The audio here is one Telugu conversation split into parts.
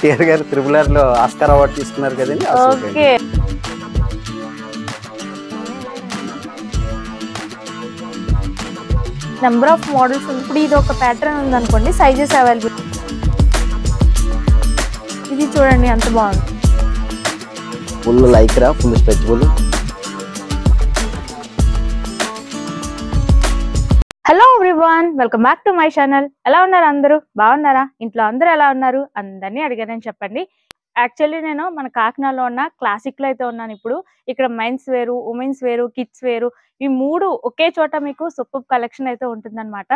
ఎన్టీఆర్ గారు RRR లో ఆస్కార్ అవార్డు తీసుకున్నారు కదండి. Okay, number of models. ఇప్పుడు ఇది ఒక ప్యాటర్న్ ఉంది అనుకోండి, సైజెస్ అవైలబుల్. ఇది చూడండి ఎంత బాగుంది. Full Lycra, full stretchable. Hello everyone, welcome back to my channel. ఎలా ఉన్నారు అందరూ? బాగున్నారా? ఇంట్లో అందరూ ఎలా ఉన్నారు? అందరినీ అడిగానని చెప్పండి. యాక్చువల్లీ నేను మన కాకినాడలో ఉన్న క్లాసిక్ లో అయితే ఉన్నాను. ఇప్పుడు ఇక్కడ మెన్స్ వేరు, ఉమెన్స్ వేరు, కిడ్స్ వేరు, ఈ మూడు ఒకే చోట మీకు సూపర్ కలెక్షన్ అయితే ఉంటుందన్నమాట.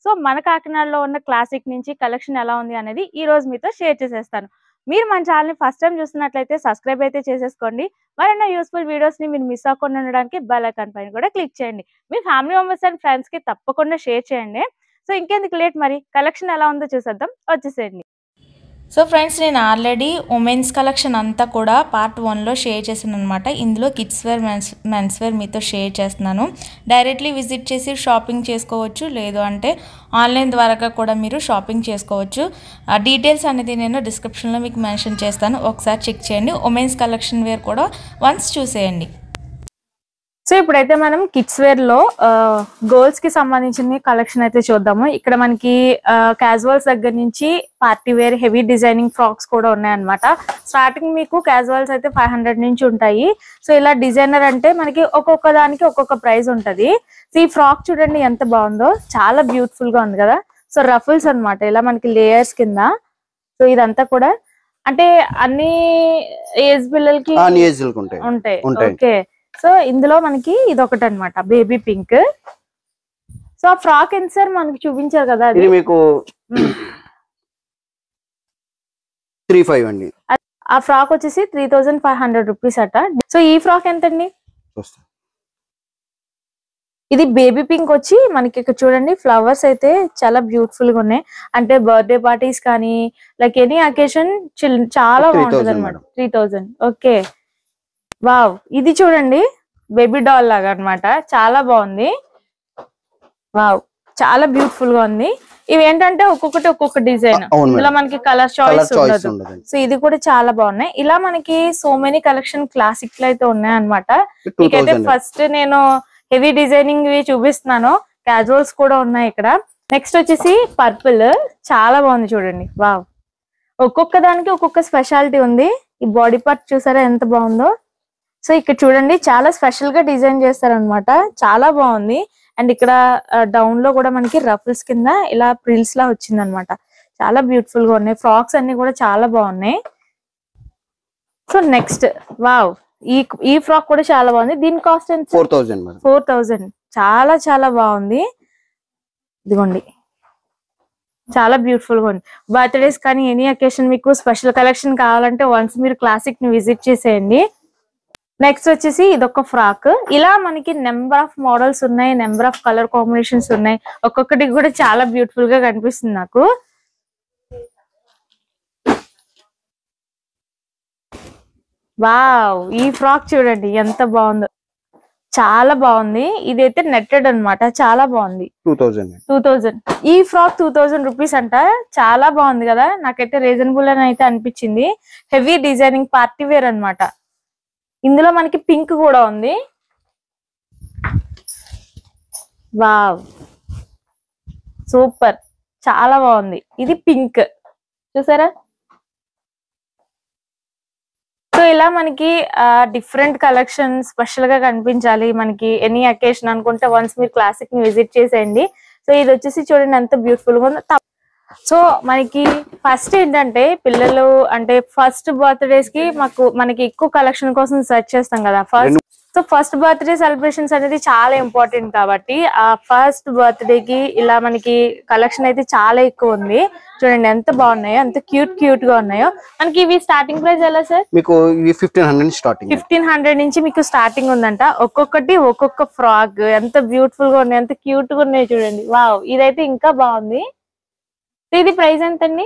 సో మన కాకినాడలో ఉన్న క్లాసిక్ నుంచి కలెక్షన్ ఎలా ఉంది అనేది ఈ రోజు మీతో షేర్ చేసేస్తాను. మీరు మన ఛానల్ని ఫస్ట్ టైం చూస్తున్నట్లయితే సబ్స్క్రైబ్ అయితే చేసేసుకోండి. మరెన్నో యూస్ఫుల్ వీడియోస్ని మీరు మిస్ అవ్వకుండా ఉండడానికి బెల్ ఐకాన్ పైన కూడా క్లిక్ చేయండి. మీ ఫ్యామిలీ మెంబర్స్ అండ్ ఫ్రెండ్స్కి తప్పకుండా షేర్ చేయండి. సో ఇంకెందుకు లేట్, మరి కలెక్షన్ ఎలా ఉందో చూసేద్దాం, వచ్చేసేయండి. సో ఫ్రెండ్స్, నేను ఆల్రెడీ ఉమెన్స్ కలెక్షన్ అంతా కూడా పార్ట్ 1లో షేర్ చేశాను అనమాట. ఇందులో కిడ్స్ వేర్, మెన్స్ వేర్ మీతో షేర్ చేస్తున్నాను. డైరెక్ట్లీ విజిట్ చేసి షాపింగ్ చేసుకోవచ్చు, లేదు అంటే ఆన్లైన్ ద్వారా కూడా మీరు షాపింగ్ చేసుకోవచ్చు. డీటెయిల్స్ అనేది నేను డిస్క్రిప్షన్లో మీకు మెన్షన్ చేస్తాను, ఒకసారి చెక్ చేయండి. ఉమెన్స్ కలెక్షన్ వేర్ కూడా వన్స్ చూసేయండి. సో ఇప్పుడైతే మనం కిడ్స్ వేర్ లో గర్ల్స్ కి సంబంధించిన కలెక్షన్ అయితే చూద్దాము. ఇక్కడ మనకి క్యాజువల్స్ దగ్గర నుంచి party wear, heavy designing frocks కూడా ఉన్నాయన్నమాట. స్టార్టింగ్ మీకు క్యాజువల్స్ అయితే 500 నుంచి ఉంటాయి. సో ఇలా డిజైనర్ అంటే మనకి ఒక్కొక్క దానికి ఒక్కొక్క ప్రైస్ ఉంటది. సో ఈ ఫ్రాక్ చూడండి ఎంత బాగుందో, చాలా బ్యూటిఫుల్ గా ఉంది కదా. సో రఫుల్స్ అన్నమాట, ఇలా మనకి లేయర్స్ కింద. సో ఇదంతా కూడా అంటే అన్ని ఏజ్ పిల్లలకి ఉంటాయి. ఓకే, సో ఇందులో మనకి ఇది ఒకటి అనమాట, బేబీ పింక్. సో ఆ ఫ్రాక్ ఎంత సార్ మనకి చూపించారు కదా, అది మీకు 35 అండి. ఆ ఫ్రాక్ వచ్చేసి 3500 రూపీస్ అట. సో ఈ ఫ్రాక్ ఎంత అండి? ఇది బేబీ పింక్ వచ్చి మనకి ఇక్కడ చూడండి, ఫ్లవర్స్ అయితే చాలా బ్యూటిఫుల్ గా ఉన్నాయి. అంటే బర్త్డే పార్టీస్ కానీ లైక్ ఎనీ అకేషన్ చాలా బాగుంటుంది అనమాట. 3000. ఓకే, వావ్, ఇది చూడండి బేబీ డాల్ లాగా అన్నమాట, చాలా బాగుంది. వావ్, చాలా బ్యూటిఫుల్ గా ఉంది. ఇవి ఏంటంటే ఒక్కొక్కటి ఒక్కొక్క డిజైన్, ఇందులో మనకి కలర్ చాయిస్ ఉండదు. సో ఇది కూడా చాలా బాగున్నాయి. ఇలా మనకి సో మెనీ కలెక్షన్ క్లాసిక్ లో అయితే ఉన్నాయి అనమాట. మీకైతే ఫస్ట్ నేను హెవీ డిజైనింగ్ చూపిస్తున్నాను, క్యాజువల్స్ కూడా ఉన్నాయి ఇక్కడ. నెక్స్ట్ వచ్చేసి పర్పుల్, చాలా బాగుంది చూడండి. వావ్, ఒక్కొక్క దానికి ఒక్కొక్క స్పెషాలిటీ ఉంది. ఈ బాడీ పార్ట్ చూసారా ఎంత బాగుందో. సో ఇక్కడ చూడండి, చాలా స్పెషల్ గా డిజైన్ చేస్తారనమాట, చాలా బాగుంది. అండ్ ఇక్కడ డౌన్ లో కూడా మనకి రఫుల్స్ కింద ఇలా ప్రిల్స్ లా వచ్చింది అనమాట. చాలా బ్యూటిఫుల్ గా ఉన్నాయి. ఫ్రాక్స్ అన్ని కూడా చాలా బాగున్నాయి. సో నెక్స్ట్, వావ్, ఈ ఫ్రాక్ కూడా చాలా బాగుంది. దీని కాస్ట్ ఎంత? 4000. చాలా చాలా బాగుంది. ఇదిగోండి, చాలా బ్యూటిఫుల్ గా ఉంది. బర్త్డేస్ కానీ ఎనీ అకేషన్ మీకు స్పెషల్ కలెక్షన్ కావాలంటే వన్స్ మీరు క్లాసిక్ ని విజిట్ చేసేయండి. నెక్స్ట్ వచ్చేసి ఇదొక ఫ్రాక్. ఇలా మనకి నెంబర్ ఆఫ్ మోడల్స్ ఉన్నాయి, నెంబర్ ఆఫ్ కలర్ కాంబినేషన్స్ ఉన్నాయి. ఒక్కొక్కటి కూడా చాలా బ్యూటిఫుల్ గా కనిపిస్తుంది నాకు. వావ్, ఈ ఫ్రాక్ చూడండి ఎంత బాగుందో, చాలా బాగుంది. ఇదైతే నెట్టెడ్ అన్నమాట, చాలా బాగుంది. 2000. ఈ ఫ్రాక్ 2000 రూపీస్ అంట. చాలా బాగుంది కదా, నాకైతే రీజనబుల్ అని అయితే అనిపించింది. హెవీ డిజైనింగ్ పార్టీ వేర్ అన్నమాట. ఇందులో మనకి పింక్ కూడా ఉంది. వావ్, సూపర్, చాలా బాగుంది. ఇది పింక్ చూసారా. సో ఇలా మనకి డిఫరెంట్ కలెక్షన్ స్పెషల్ గా కనిపించాలి మనకి ఎనీ అకేషన్ అనుకుంటే వన్స్ మీరు క్లాసిక్ ని విజిట్ చేసేయండి. సో ఇది వచ్చేసి చూడండి ఎంత బ్యూటిఫుల్ గా ఉందో. సో మనకి ఫస్ట్ ఏంటంటే పిల్లలు అంటే ఫస్ట్ బర్త్డేస్ కి మనకి ఎక్కువ కలెక్షన్ కోసం సెర్చ్ చేస్తాం కదా. ఫస్ట్ బర్త్డే సెలబ్రేషన్స్ అనేది చాలా ఇంపార్టెంట్ కాబట్టి ఆ ఫస్ట్ బర్త్డే కి ఇలా మనకి కలెక్షన్ అయితే చాలా ఎక్కువ ఉంది. చూడండి ఎంత బాగున్నాయో, ఎంత క్యూట్ గా ఉన్నాయో. మనకి ఇవి స్టార్టింగ్ ప్రైస్ ఎలా సార్? మీకు 1500 నుంచి మీకు స్టార్టింగ్ ఉందంట. ఒక్కొక్కటి ఒక్కొక్క ఫ్రాక్ ఎంత బ్యూటిఫుల్ గా ఉన్నాయి, ఎంత క్యూట్ గా ఉన్నాయి చూడండి. వావ్, ఇదైతే ఇంకా బాగుంది. ఇది ప్రైస్ ఎంత అండి?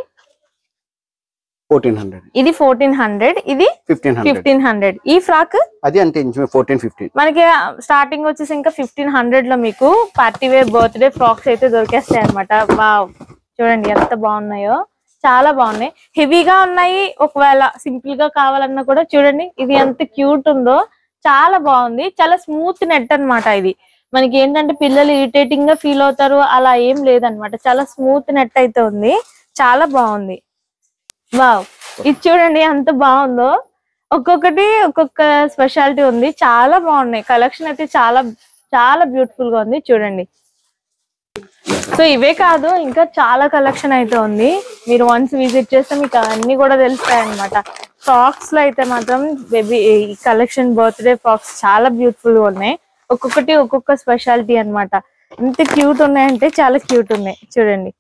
1400. ఇది 1400, ఇది 1500. ఈ ఫ్రాక్ అది అంతే 1450. మనకి స్టార్టింగ్ వచ్చేసి ఇంకా 1500 లో మీకు పార్టీ వేర్ బర్త్డే ఫ్రాక్స్ అయితే దొరికేస్తాయి అనమాట. వావ్, చూడండి ఎంత బాగున్నాయో, చాలా బాగున్నాయి, హెవీగా ఉన్నాయి. ఒకవేళ సింపుల్ గా కావాలన్నా కూడా చూడండి ఇది ఎంత క్యూట్ ఉందో, చాలా బాగుంది. చాలా స్మూత్ నెట్ అన్నమాట. ఇది మనకి ఏంటంటే పిల్లలు ఇరిటేటింగ్ గా ఫీల్ అవుతారు, అలా ఏం లేదనమాట. చాలా స్మూత్ నెట్ అయితే ఉంది, చాలా బాగుంది. వావ్, ఇది చూడండి ఎంత బాగుందో. ఒక్కొక్కటి ఒక్కొక్క స్పెషాలిటీ ఉంది, చాలా బాగున్నాయి. కలెక్షన్ అయితే చాలా చాలా బ్యూటిఫుల్ గా ఉంది చూడండి. సో ఇవే కాదు, ఇంకా చాలా కలెక్షన్ అయితే ఉంది. మీరు వన్స్ విజిట్ చేస్తే మీకు అన్ని కూడా తెలుస్తాయి అనమాట. ఫ్రాక్స్ లో అయితే మాత్రం బేబీ కలెక్షన్, బర్త్డే ఫ్రాక్స్ చాలా బ్యూటిఫుల్ గా ఉన్నాయి. ఒక్కొక్కటి ఒక్కొక్క స్పెషాలిటీ అన్నమాట. ఎంత క్యూట్ ఉన్నాయంటే చాలా క్యూట్ ఉన్నాయి చూడండి.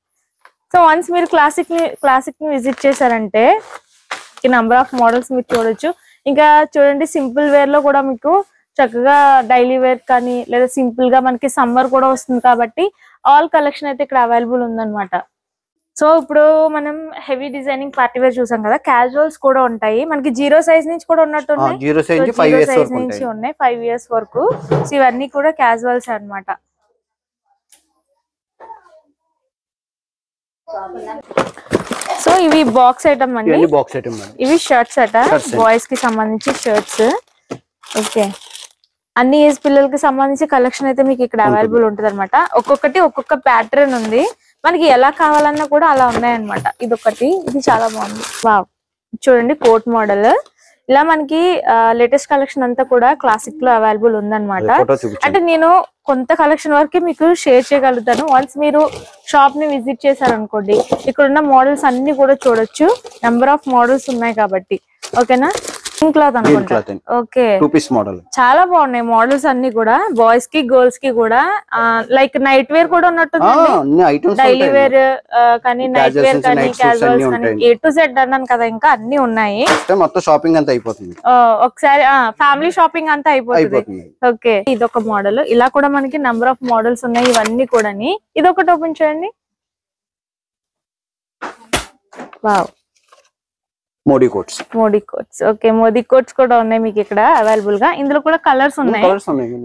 సో వన్స్ మీరు క్లాసిక్ ని విజిట్ చేశారంటే ఈ నంబర్ ఆఫ్ మోడల్స్ మీరు చూడొచ్చు. ఇంకా చూడండి సింపుల్ వేర్ లో కూడా మీకు చక్కగా డైలీ వేర్ కానీ లేదా సింపుల్ గా మనకి సమ్మర్ కూడా వస్తుంది కాబట్టి ఆల్ కలెక్షన్ అయితే ఇక్కడ అవైలబుల్ ఉందన్నమాట. సో ఇప్పుడు మనం హెవీ డిజైనింగ్ పార్టీ వేర్ చూసాం కదా, క్యాజువల్స్ కూడా ఉంటాయి మనకి. 0 సైజ్ నుంచి కూడా ఉన్నట్టు ఉన్నాయి, 0 సైజ్ నుంచి ఉన్నాయి 5 ఇయర్స్ వరకు. సో ఇవన్నీ కూడా క్యాజువల్స్ అన్నమాట. సో ఇవి బాక్స్ ఐటమ్ అండి, ఇవి షర్ట్స్ అట, బాయ్స్ కి సంబంధించి షర్ట్స్. ఓకే, అన్ని ఏజ్ పిల్లలకి సంబంధించి కలెక్షన్ అయితే మీకు ఇక్కడ అవైలబుల్ ఉంటుంది అనమాట. ఒక్కొక్కటి ఒక్కొక్క ప్యాటర్న్ ఉంది, మనకి ఎలా కావాలన్నా కూడా అలా ఉన్నాయన్నమాట. ఇదొకటి, ఇది చాలా బాగుంది. వావ్, చూడండి కోట్ మోడల్. ఇలా మనకి లేటెస్ట్ కలెక్షన్ అంతా కూడా క్లాసిక్ లో అవైలబుల్ ఉందన్నమాట. అంటే నేను కొంత కలెక్షన్ వరకే మీకు షేర్ చేయగలుగుతాను. వన్స్ మీరు షాప్ ని విజిట్ చేశారనుకోండి, ఇక్కడ ఉన్న మోడల్స్ అన్ని కూడా చూడొచ్చు. నెంబర్ ఆఫ్ మోడల్స్ ఉన్నాయి కాబట్టి. ఓకేనా, క్లాత్ అనుకుంటా. ఓకే, 2 పీస్ మోడల్ చాలా బాగున్నాయి మోడల్స్ అన్ని కూడా. బాయ్స్ కి గర్ల్స్ కి కూడా లైక్ నైట్ వేర్ కూడా ఉన్నట్టుంది, డైలీ వేర్ కానీ నైట్ వేర్ కానీ క్యాజువల్స్ కానీ A to Z అన్నాను కదా, ఇంకా అన్ని ఉన్నాయి. మొత్తం షాపింగ్ అంతా అయిపోతుంది ఒకసారి, ఫ్యామిలీ షాపింగ్ అంతా అయిపోతుంది. ఓకే, ఇదొక మోడల్. ఇలా కూడా మనకి నంబర్ ఆఫ్ మోడల్స్ ఉన్నాయి ఇవన్నీ కూడా. ఇదొకటి ఓపెన్ చేయండి. Wow, Modi coats. Okay, Modi coats కూడా ఉన్నాయి మీకు ఇక్కడ అవైలబుల్ గా. ఇందులో కూడా కలర్స్ ఉన్నాయి,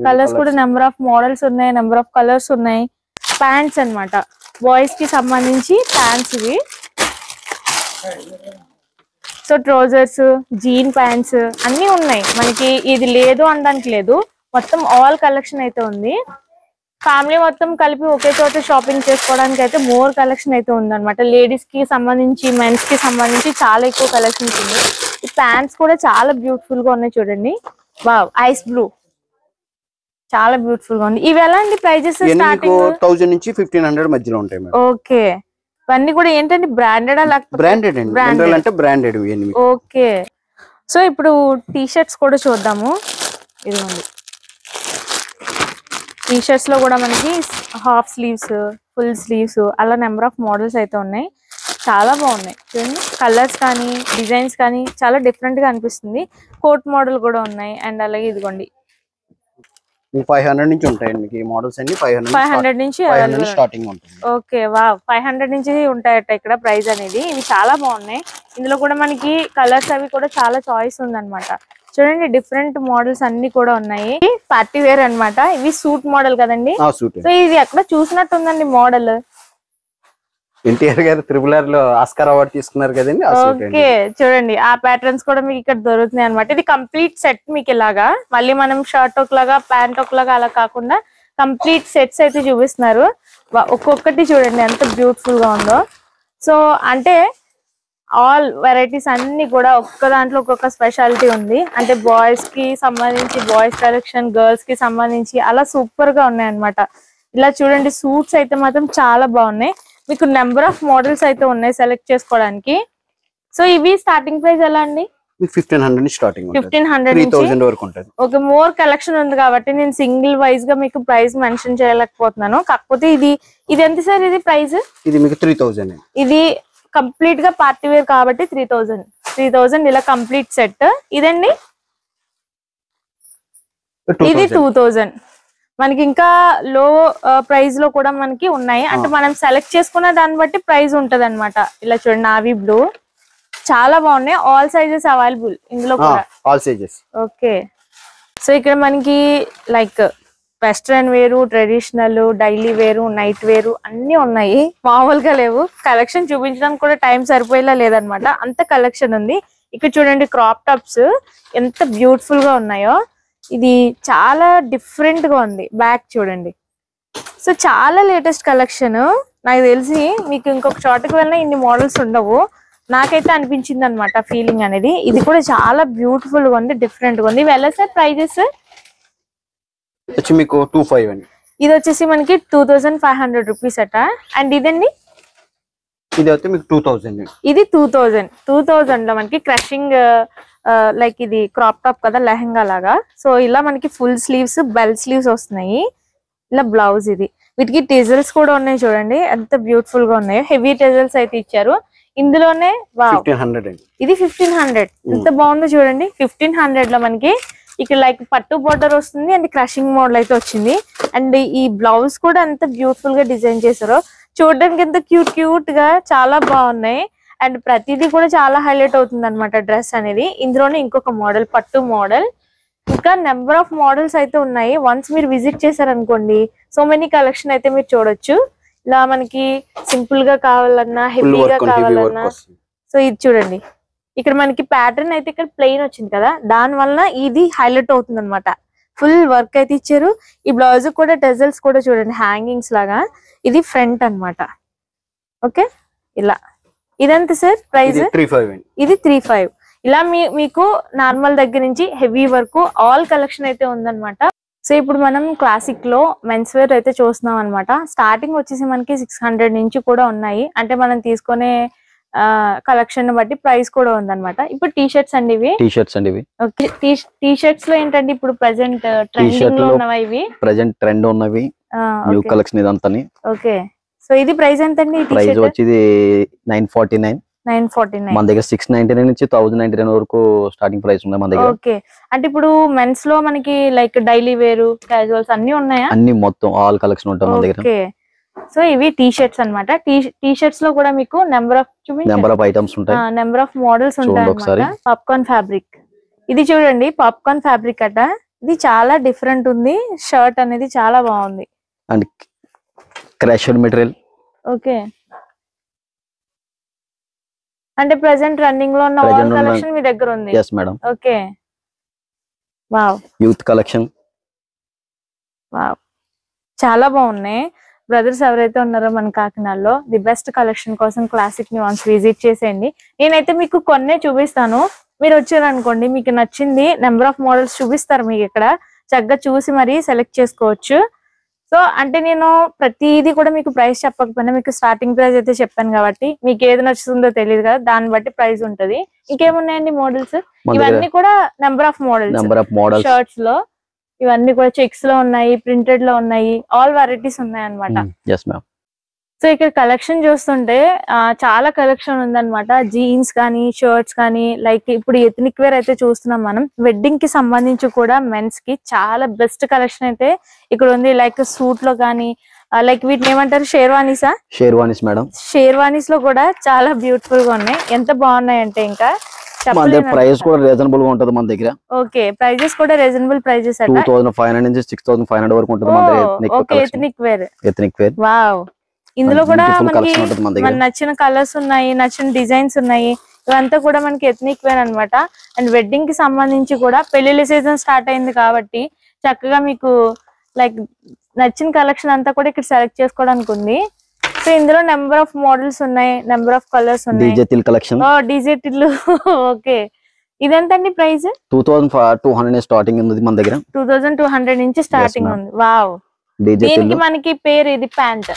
కలర్స్ కూడా నెంబర్ ఆఫ్ మోడల్స్ ఉన్నాయి, నెంబర్ ఆఫ్ కలర్స్ ఉన్నాయి. ప్యాంట్స్ అన్నమాట, బాయ్స్ కి సంబంధించి ప్యాంట్స్ ఇవి. సో ట్రౌజర్స్, జీన్ ప్యాంట్స్ అన్ని ఉన్నాయి మనకి. ఇది లేదు అనడానికి లేదు, మొత్తం ఆల్ కలెక్షన్ అయితే ఉంది. ఫ్యామిలీ మొత్తం కలిపి ఒకే చోట షాపింగ్ చేసుకోవడానికి అయితే మోర్ కలెక్షన్ అయితే ఉందన్నమాట. లేడీస్ కి సంబంధించి, మెన్స్ కి సంబంధించి చాలా ఎక్కువ కలెక్షన్స్ ఉంది. ఈ ప్యాంట్స్ కూడా చాలా బ్యూటిఫుల్ గా ఉన్నాయి చూడండి. వావ్, ఐస్ బ్లూ, చాలా బ్యూటిఫుల్ గా ఉంది. ఇవి ఎలా అండి ప్రైజెస్? స్టార్టింగ్ 1000 నుంచి 1500 మధ్యలో ఉంటాయి మేడం. ఓకే, ఇవన్నీ కూడా ఏంటంటే బ్రాండెడ్ బ్రాండెడ్. ఓకే, సో ఇప్పుడు టీ షర్ట్స్ కూడా చూద్దాము. ఇదిగోండి, టీ షర్ట్స్ లో కూడా మనకి హాఫ్ స్లీవ్స్, ఫుల్ స్లీవ్స్ అలా నెంబర్ ఆఫ్ మోడల్స్ అయితే ఉన్నాయి. చాలా బాగున్నాయి చూడండి. కలర్స్ కానీ డిజైన్స్ కానీ చాలా డిఫరెంట్ గా అనిపిస్తుంది. కోట్ మోడల్ కూడా ఉన్నాయి. అండ్ అలాగే ఇదిగోండి 500 నుంచి ఉంటాయండి మీకు ఈ మోడల్స్ అన్ని. 500 నుంచి స్టార్టింగ్ ఉంటుంది. ఓకే, వావ్, 500 నుంచి ఉంటాయట ఇక్కడ ప్రైస్ అనేది. ఇవి చాలా బాగున్నాయి. ఇందులో కూడా మనకి కలర్స్ అవి కూడా చాలా చాయిస్ ఉందన్నమాట. చూడండి, డిఫరెంట్ మోడల్స్ అన్ని కూడా ఉన్నాయి. పార్టీ వేర్ అన్నమాట. ఇవి సూట్ మోడల్ కదండి. సో ఇది ఎక్కడ చూసినట్టు ఉందండి మోడల్. ఎన్టీఆర్ గారు RRR లో ఆస్కార్ అవార్డు తీసుకున్నారు కదండి. ఓకే, చూడండి ఆ ప్యాటర్న్స్ కూడా మీకు ఇక్కడ దొరుకుతున్నాయి అనమాట. ఇది కంప్లీట్ సెట్ మీకు ఇలాగా. మళ్ళీ మనం షర్ట్ ఒకలాగా, ప్యాంట్ ఒకలాగా అలా కాకుండా కంప్లీట్ సెట్స్ అయితే చూపిస్తున్నారు. ఒక్కొక్కటి చూడండి ఎంత బ్యూటిఫుల్ గా ఉందో. సో అంటే ఆల్ వెరైటీస్ అన్ని కూడా ఒక్క దాంట్లో ఒక్కొక్క స్పెషాలిటీ ఉంది. అంటే బాయ్స్ కి సంబంధించి బాయ్స్ కలెక్షన్, గర్ల్స్ కి సంబంధించి అలా సూపర్ గా ఉన్నాయి అనమాట. ఇలా చూడండి, సూట్స్ అయితే మాత్రం చాలా బాగున్నాయి. మీకు నెంబర్ ఆఫ్ మోడల్స్ అయితే ఉన్నాయి సెలెక్ట్ చేసుకోవడానికి. సో ఇవి స్టార్టింగ్ ప్రైస్ ఎలా అండి? 1500 నుంచి స్టార్టింగ్, 1500 3000 వరకు ఉంటుంది. ఓకే, మోర్ కలెక్షన్ ఉంది కాబట్టి నేను సింగిల్ వైజ్ గా మీకు ప్రైస్ మెన్షన్ చేయలేకపోతున్నాను. కాకపోతే ఇది ఎంత సార్ ఇది ప్రైస్? ఇది మీకు 3000. ఇది కంప్లీట్ గా పార్టీ వేర్ కాబట్టి 3000 ఇలా కంప్లీట్ సెట్. ఇదండి ఇది 2000. మనకి ఇంకా లో ప్రైస్ లో కూడా మనకి ఉన్నాయి. అంటే మనం సెలెక్ట్ చేసుకున్న దాన్ని బట్టి ప్రైస్ ఉంటది అనమాట. ఇలా చూడండి, నావీ బ్లూ చాలా బాగున్నాయి. ఆల్ సైజెస్ అవైలబుల్ ఇందులో కూడా, ఆల్ సైజెస్. ఓకే, సో ఇక్కడ మనకి లైక్ వెస్ట్రన్ వేరు, ట్రెడిషనల్, డైలీ వేరు, నైట్ వేరు అన్ని ఉన్నాయి. మామూలుగా లేవు. కలెక్షన్ చూపించడానికి కూడా టైం సరిపోయేలా లేదనమాట, అంత కలెక్షన్ ఉంది. ఇక్కడ చూడండి క్రాప్ టాప్స్ ఎంత బ్యూటిఫుల్ గా ఉన్నాయో. ఇది చాలా డిఫరెంట్ గా ఉంది. బ్యాక్ చూడండి. సో చాలా లేటెస్ట్ కలెక్షన్. నాకు తెలిసి మీకు ఇంకొక చోటకి వెళ్ళినా ఇన్ని మోడల్స్ ఉండవు. నాకైతే అనిపించింది అనమాట ఫీలింగ్ అనేది. ఇది కూడా చాలా బ్యూటిఫుల్ గా ఉంది, డిఫరెంట్ గా ఉంది. ఇవి ఎలా సార్ ప్రైజెస్? మీకు 25 అండి. ఇది వచ్చేసి మనకి 2500 రూపీస్ అట. అండ్ ఇదండి, ఇది అయితే మీకు 2000. ఇది 2000 లో మనకి క్రషింగ్ లైక్ ఇది క్రాప్ టాప్ కదా, లెహంగా లాగా. సో ఇలా మనకి ఫుల్ స్లీవ్స్, బెల్ స్లీవ్స్ వస్తున్నాయి. ఇలా బ్లౌజ్ ఇది. వీటికి టెజల్స్ కూడా ఉన్నాయి చూడండి, ఎంత బ్యూటిఫుల్ గా ఉన్నాయి. హెవీ టెజల్స్ అయితే ఇచ్చారు ఇందులోనే. 1500 అండి. ఇది 1500. ఎంత బాగుందో చూడండి. 1500 లో మనకి ఇక్కడ లైక్ పట్టు బోర్డర్ వస్తుంది అండ్ క్రషింగ్ మోడల్ అయితే వచ్చింది. అండ్ ఈ బ్లౌజ్ కూడా ఎంత బ్యూటిఫుల్ గా డిజైన్ చేశారో. చూడడానికి ఎంత క్యూట్ గా చాలా బాగున్నాయి. అండ్ ప్రతిదీ కూడా చాలా హైలైట్ అవుతుంది అనమాట డ్రెస్ అనేది. ఇందులోనే ఇంకొక మోడల్, పట్టు మోడల్. ఇంకా నెంబర్ ఆఫ్ మోడల్స్ అయితే ఉన్నాయి. వన్స్ మీరు విజిట్ చేశారనుకోండి, సో మెనీ కలెక్షన్ అయితే మీరు చూడొచ్చు. ఇలా మనకి సింపుల్ గా కావాలన్నా, హెవీగా కావాలన్నా. సో ఇది చూడండి, ఇక్కడ మనకి ప్యాటర్న్ అయితే ఇక్కడ ప్లెయిన్ వచ్చింది కదా, దాని వల్ల ఇది హైలైట్ అవుతుంది అనమాట. ఫుల్ వర్క్ అయితే ఇచ్చారు. ఈ బ్లౌజ్ కూడా టెజల్స్ కూడా చూడండి, హ్యాంగింగ్స్ లాగా. ఇది ఫ్రంట్ అన్నమాట. ఓకే, ఇలా. ఇదంతా సార్ ప్రైస్? ఇది 35. ఇలా మీకు నార్మల్ దగ్గర నుంచి హెవీ వరకు ఆల్ కలెక్షన్ అయితే ఉందన్నమాట. సో ఇప్పుడు మనం క్లాసిక్ లో మెన్స్ వేర్ అయితే చూస్తున్నాం అనమాట. స్టార్టింగ్ వచ్చేసి మనకి 600 నుంచి కూడా ఉన్నాయి. అంటే మనం తీసుకునే కలెక్షన్ బట్టి ప్రైస్ కూడా ఉందన్నమాట. ఇప్పుడు టీ షర్ట్స్ అండి ఇవి. ఓకే, టీ షర్ట్స్ లో ఏంటంటే ఇప్పుడు ప్రెసెంట్ ట్రెండింగ్ లో ఉన్నవి ఇవి. ప్రెసెంట్ ట్రెండ్ ఉన్నవి, న్యూ కలెక్షన్ ఇదంతా. ఓకే, సో ఇది ప్రైస్ ఎంత అండి? ప్రైస్ వచ్చేది 949. మన దగ్గర 699 నుంచి 1099 వరకు స్టార్టింగ్ ప్రైస్ ఉన్నాయి మన దగ్గర. ఓకే, అంటే ఇప్పుడు మెన్స్ లో మనకి లైక్ డైలీ వేర్, క్యాజువల్స్ అన్ని ఉన్నాయా? అన్ని మొత్తం ఆల్ కలెక్షన్ ఉంటాయి మన దగ్గర. ఓకే, సో ఇవి టీ షర్ట్స్ అన్నమాట. టీ షర్ట్స్ లో కూడా మీకు నెంబర్ ఆఫ్ ఐటమ్స్ ఉంటాయి, నెంబర్ ఆఫ్ మోడల్స్ ఉంటాయి. పాప్కార్న్ ఫ్యాబ్రిక్ ఇది చూడండి, పాప్కార్న్ ఫ్యాబ్రిక్ అట. ఇది చాలా డిఫరెంట్ ఉంది. షర్ట్ అనేది చాలా బాగుంది. And crusher material. ఓకే, అంటే ప్రెసెంట్ రన్నింగ్ లో ఉన్న ఆల్ కలెక్షన్ మీ దగ్గర ఉంది? yes madam. Okay, wow. Youth collection. Wow, చాలా బాగున్నాయి. బ్రదర్స్ ఎవరైతే ఉన్నారో మన కాకినాడలో, ది బెస్ట్ కలెక్షన్ కోసం క్లాసిక్ ని వన్స్ విజిట్ చేసేయండి. నేనైతే మీకు కొన్నే చూపిస్తాను. మీరు వచ్చారనుకోండి, మీకు నచ్చింది నెంబర్ ఆఫ్ మోడల్స్ చూపిస్తారు. మీకు ఇక్కడ చక్కగా చూసి మరి సెలెక్ట్ చేసుకోవచ్చు. సో అంటే నేను ప్రతిదీ కూడా మీకు ప్రైస్ చెప్పకపోయినా మీకు స్టార్టింగ్ ప్రైస్ అయితే చెప్పాను కాబట్టి మీకు ఏది నచ్చుతుందో తెలియదు కదా, దాన్ని బట్టి ప్రైస్ ఉంటది. ఇంకేమున్నాయండి మోడల్స్? ఇవన్నీ కూడా నెంబర్ ఆఫ్ మోడల్స్. షర్ట్స్ లో ఇవన్నీ కూడా చెక్స్ లో ఉన్నాయి, ప్రింటెడ్ లో ఉన్నాయి, ఆల్ వెరైటీస్ ఉన్నాయి అన్నమాట. సో ఇక్కడ కలెక్షన్ చూస్తుంటే చాలా కలెక్షన్ ఉందన్నమాట. జీన్స్ కానీ, షర్ట్స్ కానీ, లైక్ ఇప్పుడు ఎథనిక్ వేర్ అయితే చూస్తున్నాం మనం. వెడ్డింగ్ కి సంబంధించి కూడా మెన్స్ కి చాలా బెస్ట్ కలెక్షన్ అయితే ఇక్కడ ఉంది. లైక్ సూట్ లో కానీ, లైక్ వీటిని ఏమంటారు, షేర్వానీసా? షేర్వానీస్ మేడం. షేర్వానీస్ లో కూడా చాలా బ్యూటిఫుల్ గా ఉన్నాయి. ఎంత బాగున్నాయి అంటే ఇంకా ప్రైస్ కూడా రీజనబుల్ గా ఉంటది మన దగ్గర. ఓకే, ప్రైజెస్ కూడా రీజనబుల్ ప్రైజెస్. 2500 నుంచి 6500 వరకు ఉంటది మన దగ్గర. Okay, ethnic wear. వావ్, ఇందులో కూడా మనకి మన నచ్చిన కలర్స్ ఉన్నాయి, నచ్చిన డిజైన్స్ ఉన్నాయి. ఇవంతా కూడా మనకి ఎథనిక్ వేర్ అన్నమాట. అండ్ వెడ్డింగ్ కి సంబంధించి కూడా పెళ్లిళ్ళ సీజన్ స్టార్ట్ అయింది కాబట్టి చక్కగా మీకు లైక్ నచ్చిన కలెక్షన్ అంతా కూడా ఇక్కడ సెలెక్ట్ చేసుకోవడానికి ఉంది. సో ఇందులో నెంబర్ ఆఫ్ మోడల్స్ ఉన్నాయి, నెంబర్ ఆఫ్ కలర్స్ ఉన్నాయి. DJ collection. DJ Tillu. Okay, ఇదెంతండి ప్రైస్? 2200 స్టార్టింగ్ ఉంది మన దగ్గర. 2200 నుంచి స్టార్టింగ్ ఉంది. వావ్. దీనికి మనకి పేరు ఇది ప్యాంట్,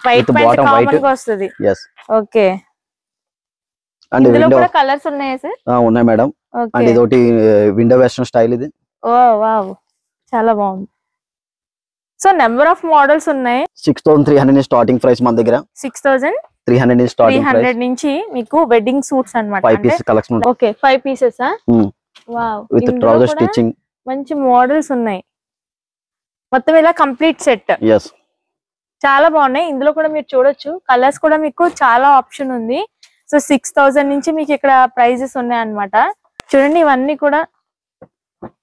వైట్ ప్యాంట్ కామన్ గా వస్తుంది. ఓకే, ఇందులో కూడా కలర్స్ ఉన్నాయా సార్? ఉన్నాయి మేడం. అండ్ ఇదొకటి విండో వెస్టర్న్ స్టైల్ ఇది. ఓ వావ్, చాలా బాగుంది. సో నెంబర్ ఆఫ్ మోడల్స్ ఉన్నాయి. 6300 స్టార్టింగ్ ప్రైస్ మన దగ్గర. 6300 నుంచి మీకు వెడ్డింగ్ సూట్స్ అన్నమాట. 5 pieces collection. Okay, 5 pieces. Wow, with trouser stitching. మంచి మోడల్స్ ఉన్నాయి. మొత్తం ఇలా కంప్లీట్ సెట్. చాలా బాగున్నాయి. ఇందులో కూడా మీరు చూడొచ్చు, కలర్స్ కూడా మీకు చాలా ఆప్షన్ ఉంది. సో 6000 నుంచి మీకు ఇక్కడ ప్రైజెస్ ఉన్నాయి అన్నమాట. చూడండి, ఇవన్నీ కూడా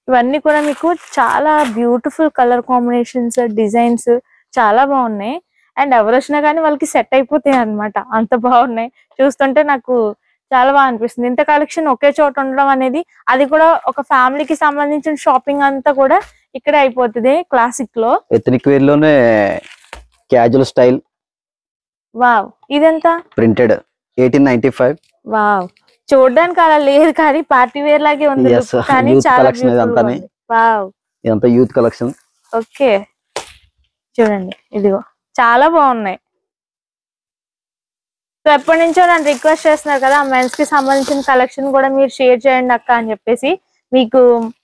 ఇవన్నీ కూడా మీకు చాలా బ్యూటిఫుల్ కలర్ కాంబినేషన్స్, డిజైన్స్ చాలా బాగున్నాయి. అండ్ ఎవరు వచ్చినా కానీ వాళ్ళకి సెట్ అయిపోతాయి అన్నమాట, అంత బాగున్నాయి. చూస్తుంటే నాకు చాలా బాగా అనిపిస్తుంది. ఇంత కలెక్షన్ ఒకే చోట ఉండడం అనేది, అది కూడా ఒక ఫ్యామిలీకి సంబంధించిన షాపింగ్ అంతా కూడా ఇక్కడే అయిపోతుంది క్లాసిక్ లో. ఎథనిక్ వేర్ లోనే క్యాజువల్ స్టైల్. వావ్, ఇదెంత? ప్రింటెడ్ 1895. వావ్, చూడడానికి అలా లేదు కానీ పార్టీ వేర్ లాగే ఉంది. Yes, కానీ youth చాలా collection ఇదంతా. వావ్, ఇదంతా యూత్ కలెక్షన్. ఓకే చూడండి, ఇదిగో చాలా బాగున్నాయి. సో ఎప్పటి నుంచో నన్ను రిక్వెస్ట్ చేస్తున్నారు కదా, మెన్స్ కి సంబంధించిన కలెక్షన్ కూడా మీరు షేర్ చేయండి అక్క అని చెప్పేసి, మీకు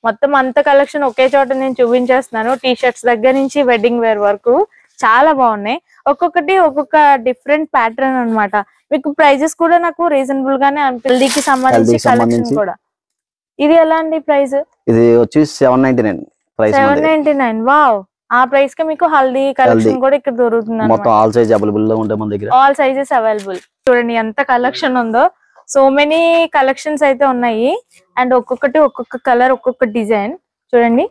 మొత్తం అంత కలెక్షన్ ఒకే చోట నేను చూపించేస్తున్నాను. టీ షర్ట్స్ దగ్గర నుంచి వెడ్డింగ్ వేర్ వరకు చాలా బాగున్నాయి. ఒక్కొక్కటి ఒక్కొక్క డిఫరెంట్ ప్యాటర్న్ అన్నమాట. మీకు ప్రైజెస్ కూడా నాకు రీజనబుల్ గానే హల్దీకి సంబంధించి కలెక్షన్ కూడా. ఇది ఎలా అండి ప్రైస్? ఇది వచ్చి 799 ప్రైస్. 799. వావ్, ఆ ప్రైస్ కి మీకు హల్దీ కలెక్షన్ కూడా ఇక్కడ దొరుకుతుంది. మొత్తం ఆల్ సైజ్ అవైలబుల్ లో ఉంటాయి మన దగ్గర. All sizes available. చూడండి ఎంత కలెక్షన్ ఉందో. సో మెనీ కలెక్షన్స్ అయితే ఉన్నాయి. అండ్ ఒక్కొక్కటి ఒక్కొక్క కలర్, ఒక్కొక్క డిజైన్. చూడండి,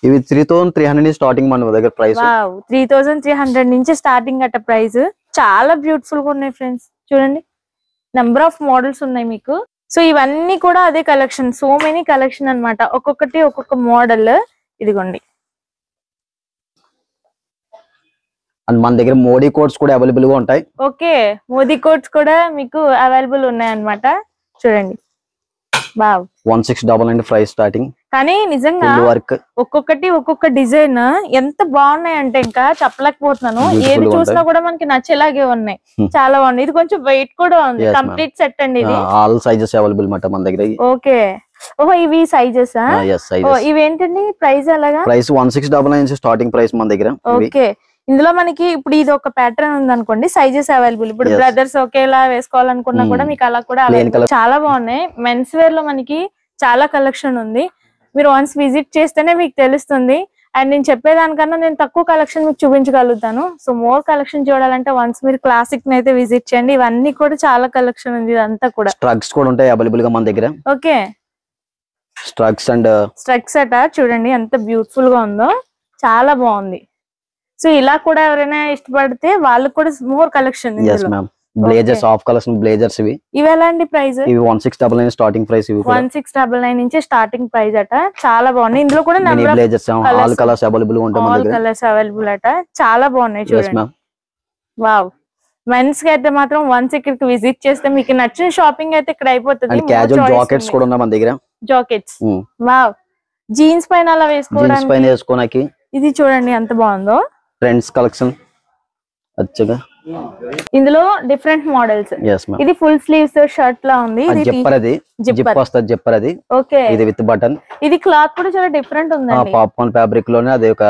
ఇవి 3300 స్టార్టింగ్ మన దగ్గర ప్రైస్. వావ్, 3300 నుంచి స్టార్టింగ్ అట ప్రైస్. చాలా బ్యూటిఫుల్ గా ఉన్నాయి ఫ్రెండ్స్. చూడండి, నెంబర్ ఆఫ్ మోడల్స్ ఉన్నాయి మీకు. సో ఇవన్నీ కూడా అదే కలెక్షన్, సో మెనీ కలెక్షన్ అన్నమాట. ఒక్కొక్కటి ఒక్కొక్క మోడల్. ఇదిగోండి, అండ్ మన దగ్గర మోడీ కోడ్స్ కూడా అవైలబుల్ గా ఉంటాయి. ఓకే, మోదీ కోడ్స్ కూడా మీకు అవైలబుల్ ఉన్నాయి అన్నమాట. చూడండి, వావ్, 1699 ప్రైస్ స్టార్టింగ్. కానీ నిజంగా వర్క్ ఒక్కొక్కటి ఒక్కొక్క డిజైన్ ఎంత బాగున్నాయి అంటే ఇంకా చెప్పలేకపోతున్నాను. ఏది చూసినా కూడా మనకి నచ్చేలాగే ఉన్నాయి. చాలా బాగున్నాయి. ఇది కొంచెం వెయిట్ కూడా ఉంది. కంప్లీట్ సెట్ అండి ఇది. ఆల్ సైజెస్ అవైలబుల్ మాట మన దగ్గర. ఓకే, ఓహో ఇవి సైజెస్. ఇవేంటండి ప్రైస్ అలాగా? ప్రైస్ 1699 స్టార్టింగ్ ప్రైస్ మన దగ్గర. ఓకే, ఇందులో మనకి ఇప్పుడు ఇది ఒక ప్యాటర్న్ ఉంది అనుకోండి, సైజెస్ అవైలబుల్. ఇప్పుడు బ్రదర్స్ ఒకేలా వేసుకోవాలనుకున్నా కూడా మీకు అలా కూడా చాలా బాగున్నాయి. మెన్స్ వేర్ లో మనకి చాలా కలెక్షన్ ఉంది. మీరు వన్స్ విజిట్ చేస్తేనే మీకు తెలుస్తుంది. అండ్ నేను చెప్పేదానికన్నా నేను తక్కువ కలెక్షన్ మీకు చూపించగలుగుతాను. సో మోర్ కలెక్షన్ చూడాలంటే వన్స్ మీరు క్లాసిక్ ని అయితే విజిట్ చేయండి. ఇవన్నీ కూడా చాలా కలెక్షన్ ఉంది. ఇదంతా కూడా స్ట్రగ్స్ కూడా ఉంటాయి అవైలబుల్ గా మన దగ్గర. ఓకే, స్ట్రగ్స్ అట. చూడండి ఎంత బ్యూటిఫుల్ గా ఉందో, చాలా బాగుంది. సో ఇలా కూడా ఎవరైనా ఇష్టపడితే వాళ్ళకి కూడా more collection. Blazers, of collection blazers. ఇవి ఎలా అండి ప్రైస్? ఇవి 1699 స్టార్టింగ్ ప్రైస్. ఇవి 1699 నుంచి స్టార్టింగ్ ప్రైస్ అట. చాలా బాగున్నాయి. ఇందులో కూడా బ్లేజర్స్ ఆల్ కలర్స్ అవైలబుల్ ఉంటాయి మన దగ్గర. ఆల్ కలర్స్ అవైలబుల్ అట. చాలా బాగున్నాయి చూడండి. వావ్, మెన్స్ కి అయితే మాత్రం వన్స్ ఇక్కడికి విజిట్ చేస్తే మీకు నచ్చిన షాపింగ్ అయితే ఇక్కడ అయిపోతుంది. క్యాజువల్ జాకెట్స్ కూడా ఉన్నాయి మన దగ్గర. జాకెట్స్, వావ్, జీన్స్ పైన అలా వేసుకోవడానికి. ఇది చూడండి ఎంత బాగుందో. ట్రెండ్స్ కలెక్షన్ అచ్చగా. ఇందులో డిఫరెంట్ మోడల్స్. ఇది ఫుల్ స్లీవ్స్ షర్ట్ లా ఉంది. జిప్ వస్తుంది, జిప్పర్ అది. ఓకే, ఇది విత్ బటన్. ఇది క్లాత్ కూడా చాలా డిఫరెంట్ ఉందండి. పాప్కార్న్ ఫ్యాబ్రిక్ లోనే అది ఒక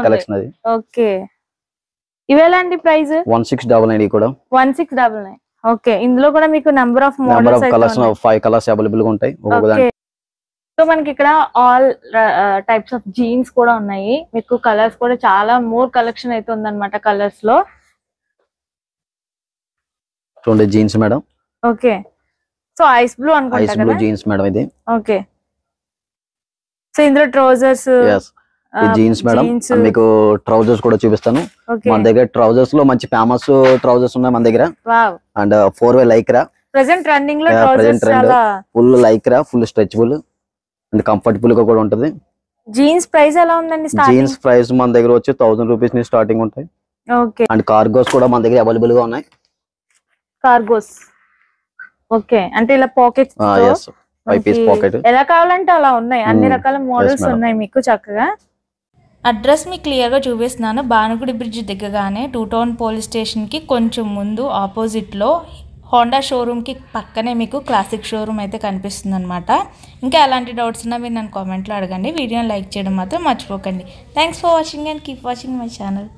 కలెక్షన్ అది. ఓకే, ఇవి ఎలా అండి ప్రైస్? 1699 కూడా. 1699. ఓకే, ఇందులో కూడా మీకు number of models colours 5 colours available గా ఉంటాయి. సో మనకి ఇక్కడ ఆల్ టైప్స్ ఆఫ్ జీన్స్ కూడా ఉన్నాయి. మీకు కలర్స్ కూడా చాలా మోర్ కలెక్షన్ అయితే ఉందన్నమాట కలర్స్ లో. Jeans madam. Okay, so ice blue అనుకుంటా కదా. జీన్స్ మేడం ఇది. ఓకే, సో ఇందులో ట్రౌజర్స్. Jeans madam. మీకు ట్రౌజర్స్ కూడా చూపిస్తాను. మన దగ్గర ట్రౌజర్స్ లో మంచి ఫేమస్ ట్రౌజర్స్ ఉన్నాయి మన దగ్గర. And 4-way Lycra present trending లో. Full Lycra, full stretchable and comfortable గా కూడా ఉంటది. జీన్స్ ప్రైస్ ఎలా ఉందండి? జీన్స్ ప్రైస్ మన దగ్గర వచ్చి 1000 రూపీస్ నుంచి స్టార్టింగ్ ఉంటాయి. ఓకే, అండ్ కార్గోస్ కూడా మన దగ్గర అవైలబుల్ గా ఉన్నాయి. కార్గోస్, ఓకే, అంటే ఇలా పాకెట్స్, 5 పీస్ పాకెట్ ఎలా కావాలంటే అలా ఉన్నాయి. అన్ని రకాల మోడల్స్ ఉన్నాయి మీకు చక్కగా. అడ్రస్ మీకు క్లియర్గా చూపిస్తున్నాను. భానుగుడి బ్రిడ్జ్ దిగగానే 2 టౌన్ పోలీస్ స్టేషన్కి కొంచెం ముందు ఆపోజిట్లో హోండా షోరూమ్కి పక్కనే మీకు క్లాసిక్ షోరూమ్ అయితే కనిపిస్తుంది అనమాట. ఇంకా ఎలాంటి డౌట్స్ ఉన్నా మీరు నన్ను కామెంట్లో అడగండి. వీడియోని లైక్ చేయడం మాత్రం మర్చిపోకండి. Thanks for watching and keep watching my channel.